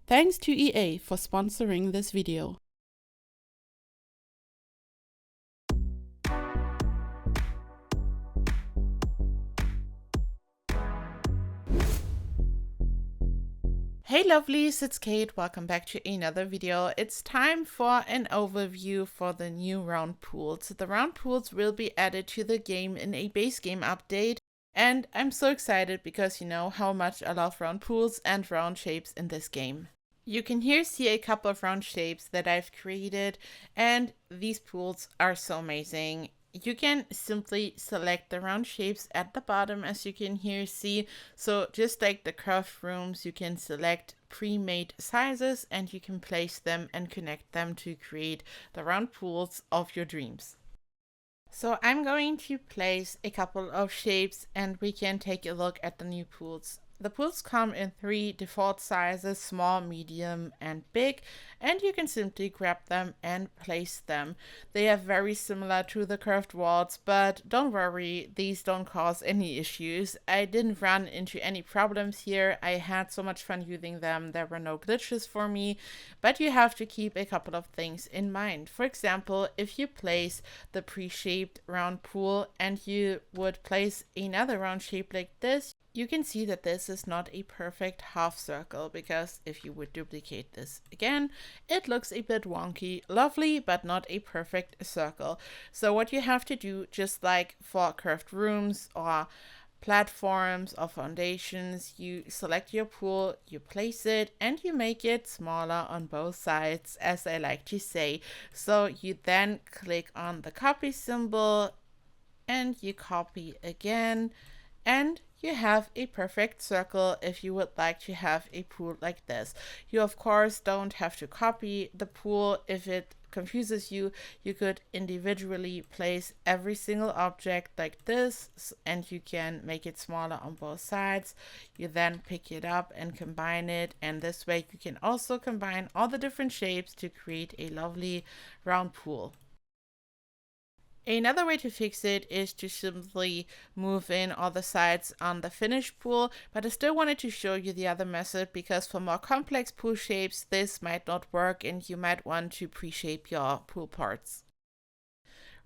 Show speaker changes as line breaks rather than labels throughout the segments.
Thanks to EA for sponsoring this video. Hey lovelies, it's Kate. Welcome back to another video. It's time for an overview for the new round pools. The round pools will be added to the game in a base game update, and I'm so excited because you know how much I love round pools and round shapes in this game. You can here see a couple of round shapes that I've created, and these pools are so amazing. You can simply select the round shapes at the bottom, as you can here see. So just like the curved rooms, you can select pre-made sizes and you can place them and connect them to create the round pools of your dreams. So I'm going to place a couple of shapes and we can take a look at the new pools. The pools come in 3 default sizes, small, medium, and big, and you can simply grab them and place them. They are very similar to the curved walls, but don't worry, these don't cause any issues. I didn't run into any problems here. I had so much fun using them. There were no glitches for me, but you have to keep a couple of things in mind. For example, if you place the pre-shaped round pool and you would place another round shape like this, you can see that this is not a perfect half circle, because if you would duplicate this again, it looks a bit wonky. Lovely, but not a perfect circle. So what you have to do, just like for curved rooms or platforms or foundations, you select your pool, you place it, and you make it smaller on both sides, as I like to say. So you then click on the copy symbol and you copy again, and you have a perfect circle if you would like to have a pool like this. You of course don't have to copy the pool. If it confuses you, you could individually place every single object like this, and you can make it smaller on both sides. You then pick it up and combine it, and this way you can also combine all the different shapes to create a lovely round pool. Another way to fix it is to simply move in all the sides on the finished pool, but I still wanted to show you the other method, because for more complex pool shapes this might not work and you might want to pre-shape your pool parts.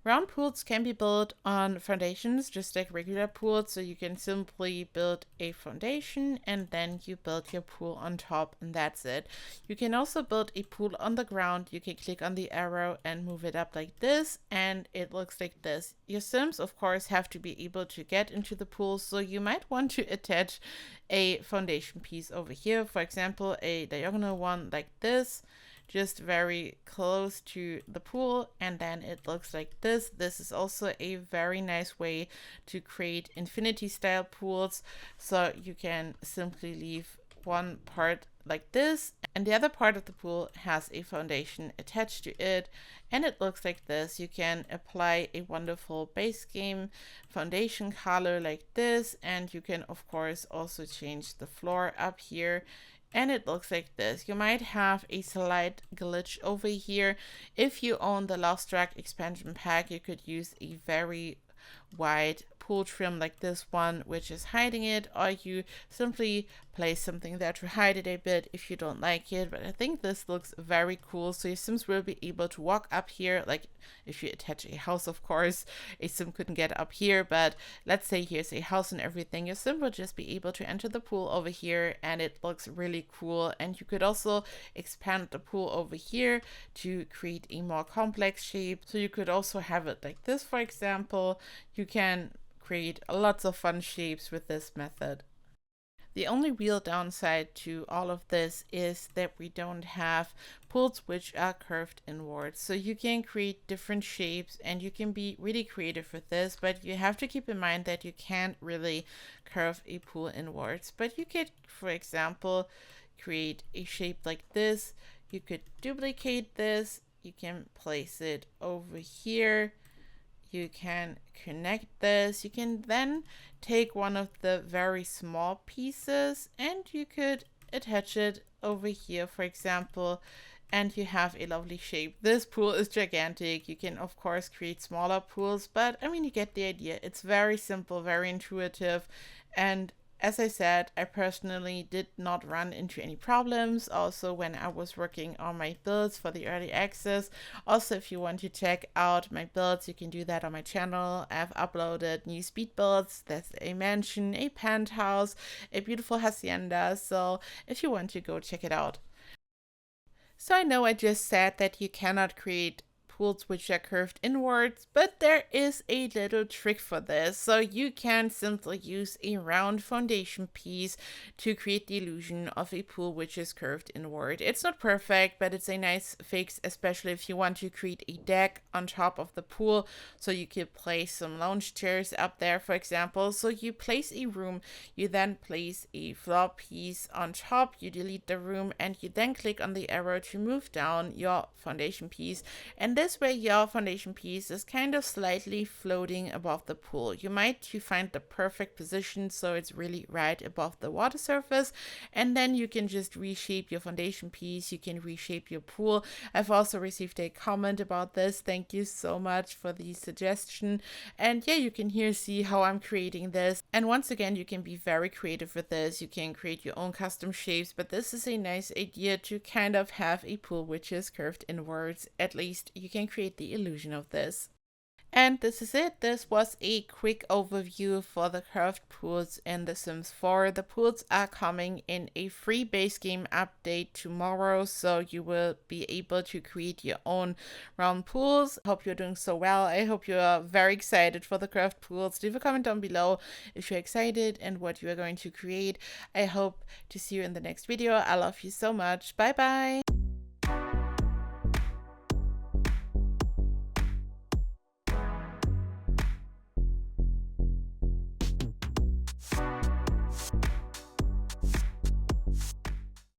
Round pools can be built on foundations just like regular pools, so you can simply build a foundation and then you build your pool on top, and that's it. You can also build a pool on the ground. You can click on the arrow and move it up like this, and it looks like this. Your Sims of course have to be able to get into the pool, so you might want to attach a foundation piece over here, for example a diagonal one like this, just very close to the pool, and then it looks like this. This is also a very nice way to create infinity style pools. So you can simply leave one part like this and the other part of the pool has a foundation attached to it, and it looks like this. You can apply a wonderful base game foundation color like this, and you can of course also change the floor up here, and it looks like this. You might have a slight glitch over here. If you own the Lost Track expansion pack, you could use a very wide pool trim like this one, which is hiding it, or you simply place something there to hide it a bit if you don't like it. But I think this looks very cool, so your Sims will be able to walk up here. Like if you attach a house, of course a Sim couldn't get up here, but let's say here's a house and everything, your Sim will just be able to enter the pool over here, and it looks really cool. And you could also expand the pool over here to create a more complex shape. So you could also have it like this, for example. You can create lots of fun shapes with this method. The only real downside to all of this is that we don't have pools which are curved inwards. So you can create different shapes and you can be really creative with this, but you have to keep in mind that you can't really curve a pool inwards. But you could, for example, create a shape like this. You could duplicate this. You can place it over here. You can connect this. You can then take one of the very small pieces and you could attach it over here, for example, and you have a lovely shape. This pool is gigantic. You can of course create smaller pools, but I mean, you get the idea. It's very simple, very intuitive, and As I said, I personally did not run into any problems also when I was working on my builds for the early access. Also, if you want to check out my builds, you can do that on my channel. I've uploaded new speed builds. There's a mansion, a penthouse, a beautiful hacienda. So if you want to go check it out. So I know I just said that you cannot create pools which are curved inwards, but there is a little trick for this. So you can simply use a round foundation piece to create the illusion of a pool which is curved inward. It's not perfect, but it's a nice fix, especially if you want to create a deck on top of the pool. So you could place some lounge chairs up there, for example. So you place a room, you then place a floor piece on top, you delete the room, and you then click on the arrow to move down your foundation piece. And this way your foundation piece is kind of slightly floating above the pool. You might to find the perfect position so it's really right above the water surface, and then you can just reshape your foundation piece, you can reshape your pool. I've also received a comment about this. Thank you so much for the suggestion. And yeah, you can here see how I'm creating this. And once again, you can be very creative with this. You can create your own custom shapes, but this is a nice idea to kind of have a pool which is curved inwards. At least you can create the illusion of this. And this is it. This was a quick overview for the curved pools in The Sims 4. The pools are coming in a free base game update tomorrow, so you will be able to create your own round pools. Hope you're doing so well. I hope you are very excited for the curved pools. Leave a comment down below if you're excited and what you are going to create. I hope to see you in the next video. I love you so much. Bye bye.